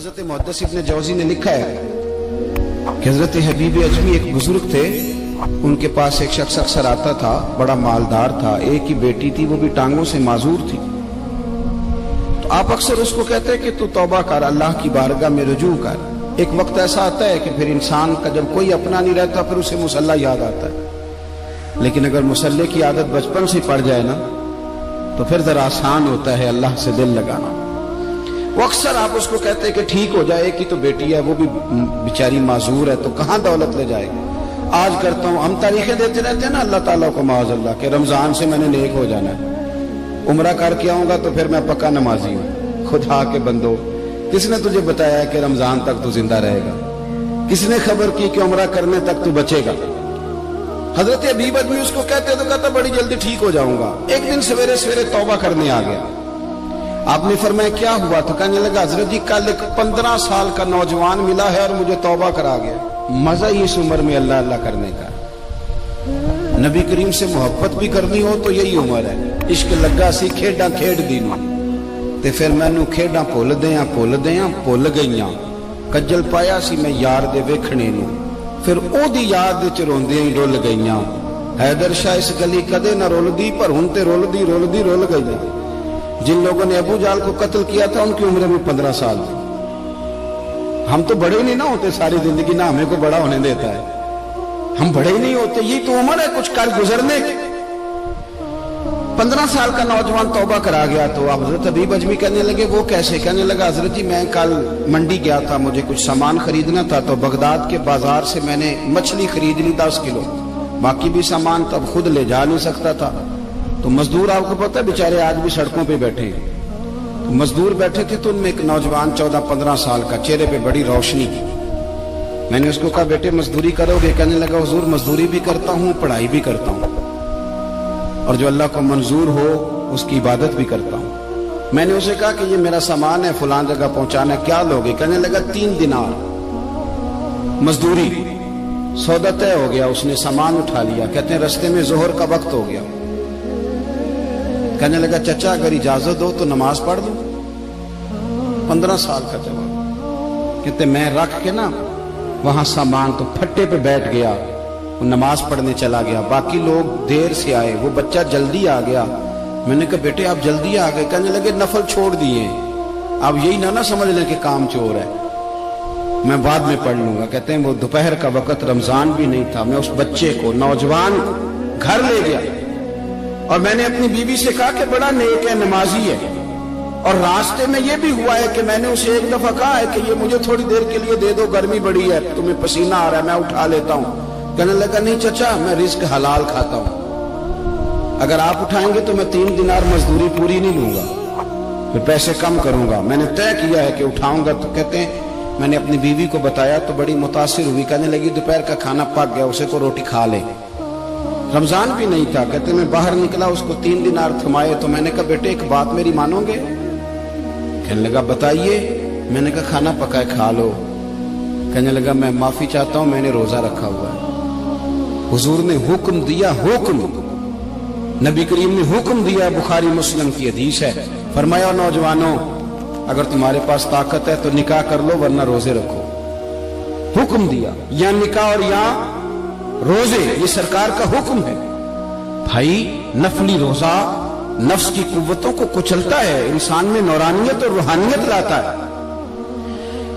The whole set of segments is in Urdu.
حضرت محدث ابن جوزی نے لکھا ہے کہ حضرت حبیب اجمی ایک بزرگ تھے، ان کے پاس ایک شخص اکثر آتا تھا، بڑا مالدار تھا، ایک ہی بیٹی تھی، وہ بھی ٹانگوں سے معذور تھی۔ تو آپ اکثر اس کو کہتے ہیں کہ تو توبہ کر، اللہ کی بارگاہ میں رجوع کر۔ ایک وقت ایسا آتا ہے کہ پھر انسان کا جب کوئی اپنا نہیں رہتا پھر اسے مصلی یاد آتا ہے، لیکن اگر مصلی کی عادت بچپن سے پڑ جائے نا تو پھر ذرا آسان ہوتا ہے اللہ سے دل لگانا۔ وہ اکثر آپ اس کو کہتے ہیں کہ ٹھیک ہو جائے کہ تو بیٹی ہے، وہ بھی بیچاری معذور ہے، تو کہاں دولت لے جائے گی۔ آج کرتا ہوں، ہم تاریخیں دیتے رہتے ہیں نا اللہ تعالیٰ کو معاذ اللہ کہ رمضان سے میں نے نیک ہو جانا ہے، عمرہ کر کے آؤں گا تو پھر میں پکا نمازی ہوں۔ خدا کے بندو، کس نے تجھے بتایا ہے کہ رمضان تک تو زندہ رہے گا؟ کس نے خبر کی کہ عمرہ کرنے تک تو بچے گا؟ حضرت حبیب اجمی اس کو کہتے تو کہتا بڑی جلدی ٹھیک ہو جاؤں گا۔ ایک دن سویرے سویرے توبہ کرنے آ گیا۔ آپ نے فرمایا کیا ہوا؟ تو کہنے لگا حضرت جی کل ایک 15 سال کا نوجوان ملا ہے اور مجھے توبہ کرا گیا۔ مزہ ہی اس عمر میں اللہ اللہ کرنے کا، نبی کریم سے محبت بھی کرنی ہو تو یہی عمر ہے۔ عشق لگا سی کھیڈاں کھیڈ دینوں تے پھر مینوں کھیڈاں بھول بھول گئیاں، کجل پایا سی میں یار دے ویکھنے نوں، پھر او دی یاد وچ روندیاں ہی رول گئیاں۔ حیدر شاہ اس گلی کدے نہ رولدی پر ہن تے رول گئیاں۔ جن لوگوں نے ابو جہل کو قتل کیا تھا ان کی عمر بھی 15 سال تھی۔ ہم تو بڑے ہی نہیں نہ ہوتے ساری زندگی، نہ ہمیں کو بڑا ہونے دیتا ہے، ہم بڑے ہی نہیں ہوتے، یہ تو عمر ہے کچھ کر گزرنے کی۔ 15 سال کا نوجوان توبہ کرا گیا تو اب حضرت حبیب اجمی کہنے لگے وہ کیسے؟ کہنے لگا حضرت جی میں کل منڈی گیا تھا، مجھے کچھ سامان خریدنا تھا، تو بغداد کے بازار سے میں نے مچھلی خرید لی 10 کلو، باقی بھی سامان تب خود لے جا نہیں سکتا تھا۔ تو مزدور آپ کو پتہ ہے بیچارے آج بھی سڑکوں پہ بیٹھے ہیں، تو مزدور بیٹھے تھے تو ان میں ایک نوجوان 14-15 سال کا، چہرے پہ بڑی روشنی۔ میں نے اس کو کہا بیٹے مزدوری کرو گے؟ کہنے لگا حضور مزدوری بھی کرتا ہوں، پڑھائی بھی کرتا ہوں، اور جو اللہ کو منظور ہو اس کی عبادت بھی کرتا ہوں۔ میں نے اسے کہا کہ یہ میرا سامان ہے فلاں جگہ پہنچانا ہے، کیا لوگے؟ کہنے لگا 3 دینار مزدوری۔ سودا طے ہو گیا، اس نے سامان اٹھا لیا۔ کہتے ہیں رستے میں ظہر کا وقت ہو گیا، کہنے لگا چچا اگر اجازت ہو تو نماز پڑھ دوں۔ 15 سال کا جواب۔ کہتے میں رکھ کے نا وہاں سامان تو پھٹے پہ بیٹھ گیا، وہ نماز پڑھنے چلا گیا، باقی لوگ دیر سے آئے، وہ بچہ جلدی آ گیا۔ میں نے کہا بیٹے آپ جلدی آ گئے؟ کہنے لگے نفل چھوڑ دیے، اب یہی نہ سمجھ لیں کہ کام چور ہے، میں بعد میں پڑھ لوں گا۔ کہتے ہیں وہ دوپہر کا وقت، رمضان بھی نہیں تھا، میں اس بچے کو نوجوان گھر لے گیا اور میں نے اپنی بیوی سے کہا کہ بڑا نیک ہے، نمازی ہے، اور راستے میں یہ بھی ہوا ہے کہ میں نے اسے ایک دفعہ کہا ہے کہ یہ مجھے تھوڑی دیر کے لیے دے دو، گرمی بڑی ہے، تمہیں پسینہ آ رہا ہے، میں اٹھا لیتا ہوں۔ کہنے لگا نہیں چچا میں رزق حلال کھاتا ہوں، اگر آپ اٹھائیں گے تو میں 3 دینار مزدوری پوری نہیں لوں گا، پھر پیسے کم کروں گا، میں نے طے کیا ہے کہ اٹھاؤں گا۔ تو کہتے ہیں میں نے اپنی بیوی کو بتایا تو بڑی متاثر ہوئی، کہنے لگی دوپہر کا کھانا پک گیا، اسے کو روٹی کھا لے، رمضان بھی نہیں تھا۔ کہتے میں باہر نکلا، اس کو 3 دینار تھمائے، تو میں نے کہا بیٹے ایک بات میری مانو گے؟ کہنے لگا بتائیے۔ میں نے کہا کھانا پکا ہے کھا لو۔ کہنے لگا میں معافی چاہتا ہوں، میں نے روزہ رکھا ہوا ہے۔ حضور نے حکم دیا، حکم نبی کریم نے حکم دیا، بخاری مسلم کی حدیث ہے، فرمایا نوجوانوں اگر تمہارے پاس طاقت ہے تو نکاح کر لو ورنہ روزے رکھو۔ حکم دیا، یا نکاح اور یا روزے، یہ سرکار کا حکم ہے۔ بھائی نفلی روزہ نفس کی قوتوں کو کچلتا ہے، انسان میں نورانیت اور روحانیت لاتا ہے۔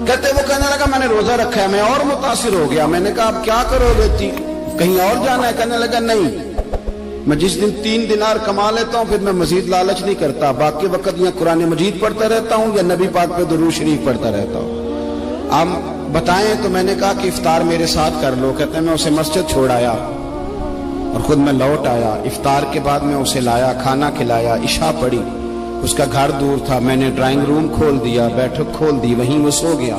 کہتے وہ کہنے لگا میں نے روزہ رکھا ہے، میں اور متاثر ہو گیا۔ میں نے کہا اب کیا کرو گے؟ کہیں اور جانا ہے؟ کہنے لگا نہیں، میں جس دن 3 دینار کما لیتا ہوں پھر میں مزید لالچ نہیں کرتا، باقی وقت یا قرآن مجید پڑھتا رہتا ہوں یا نبی پاک پہ درود شریف پڑھتا رہتا ہوں۔ آپ بتائیں تو میں نے کہا کہ افطار میرے ساتھ کر لو۔ کہتے ہیں میں اسے مسجد چھوڑ آیا اور خود میں لوٹ آیا، افطار کے بعد میں اسے لایا، کھانا کھلایا، عشاء پڑھی، اس کا گھر دور تھا، میں نے ڈرائنگ روم کھول دیا، بیٹھک کھول دی، وہیں وہ سو گیا۔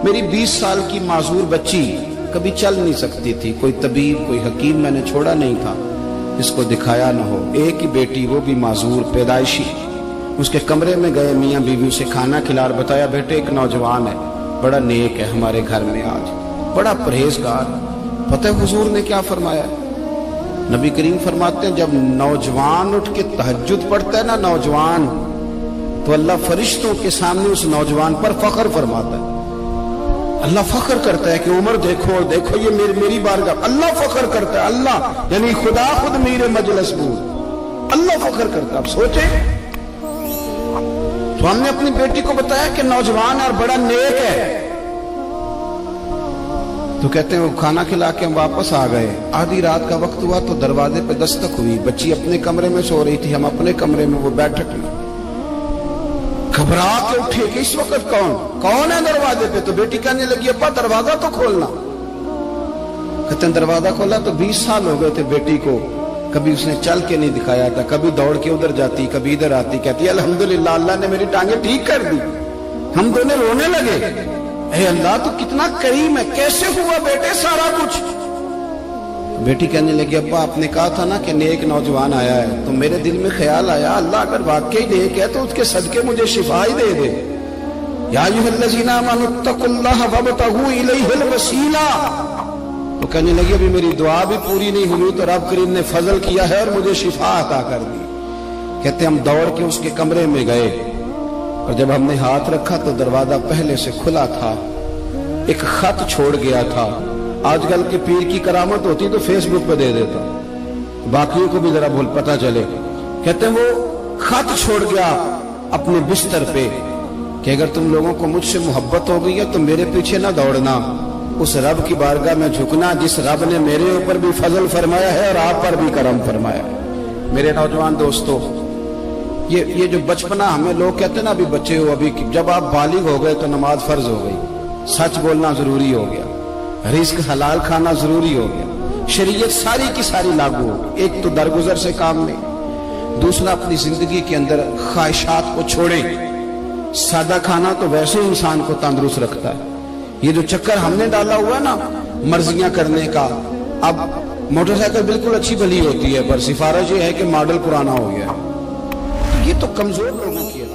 میری 20 سال کی معذور بچی کبھی چل نہیں سکتی تھی، کوئی طبیب کوئی حکیم میں نے چھوڑا نہیں تھا اس کو دکھایا نہ ہو، ایک ہی بیٹی وہ بھی معذور پیدائشی۔ اس کے کمرے میں گئے، میاں بیوی اسے کھانا کھلا اور بتایا بیٹے ایک نوجوان ہے بڑا نیک ہے ہمارے گھر میں، آج بڑا پرہیزگار۔ پتہ ہے حضور نے کیا فرمایا؟ نبی کریم فرماتے ہیں جب نوجوان اٹھ کے تہجد پڑھتا ہے نا، نوجوان تو اللہ فرشتوں کے سامنے اس نوجوان پر فخر فرماتا ہے. اللہ فخر کرتا ہے کہ عمر دیکھو دیکھو یہ میری بارگاہ. اللہ فخر کرتا ہے, اللہ یعنی خدا خود میرے مجلس بود, اللہ فخر کرتا ہے. اب سوچے تو ہم نے اپنی بیٹی کو بتایا کہ نوجوان اور بڑا نیک ہے, تو کہتے ہیں وہ کھانا کھلا کے ہم واپس آ گئے. آدھی رات کا وقت ہوا تو دروازے پہ دستک ہوئی. بچی اپنے کمرے میں سو رہی تھی, ہم اپنے کمرے میں, وہ بیٹھک میں. گھبرا کے اٹھے کہ اس وقت کون ہے دروازے پہ؟ تو بیٹی کہنے لگی ابا دروازہ تو کھولنا. کہتے ہیں دروازہ کھولا تو 20 سال ہو گئے تھے بیٹی کو, کبھی اس نے چل کے نہیں دکھایا تھا, کبھی دوڑ کے ادھر جاتی کبھی ادھر آتی. کہتی الحمدللہ اللہ نے میری ٹانگیں ٹھیک کر دی. ہم دونوں رونے لگے, اے اللہ تو کتنا کریم ہے, کیسے ہوا بیٹے سارا کچھ؟ بیٹی کہنے لگی ابا آپ نے کہا تھا نا کہ نیک نوجوان آیا ہے, تو میرے دل میں خیال آیا اللہ اگر واقعی نیک ہے تو اس کے صدقے مجھے شفا ہی دے دے. یا ایھا الذین آمنوا اتقوا اللہ وابتغوا الیہ الوسیلہ. تو کہنے لگی ابھی میری دعا بھی پوری نہیں ہوئی تو رب کریم نے فضل کیا ہے اور مجھے شفا عطا کر دی. کہتے ہم دوڑ کے اس کے کمرے میں گئے, اور جب ہم نے ہاتھ رکھا تو دروازہ پہلے سے کھلا تھا, ایک خط چھوڑ گیا تھا. آج کل کے پیر کی کرامت ہوتی تو فیس بک پہ دے دیتا, باقیوں کو بھی ذرا بھول پتہ چلے. کہتے ہیں وہ خط چھوڑ گیا اپنے بستر پہ کہ اگر تم لوگوں کو مجھ سے محبت ہو گئی ہے تو میرے پیچھے نہ دوڑنا, اس رب کی بارگاہ میں جھکنا جس رب نے میرے اوپر بھی فضل فرمایا ہے اور آپ پر بھی کرم فرمایا. میرے نوجوان دوستو, یہ جو بچپنا ہمیں لوگ کہتے ہیں نا ابھی بچے ہو, ابھی جب آپ بالغ ہو گئے تو نماز فرض ہو گئی, سچ بولنا ضروری ہو گیا, رزق حلال کھانا ضروری ہو گیا, شریعت ساری کی ساری لاگو ہو. ایک تو درگزر سے کام میں, دوسرا اپنی زندگی کے اندر خواہشات کو چھوڑیں. سادہ کھانا تو ویسے انسان کو تندرست رکھتا ہے. یہ جو چکر ہم نے ڈالا ہوا ہے نا مرضیاں کرنے کا, اب موٹر سائیکل بالکل اچھی بھلی ہوتی ہے پر سفارش یہ ہے کہ ماڈل پرانا ہو گیا ہے. یہ تو کمزور لوگوں کی ہے.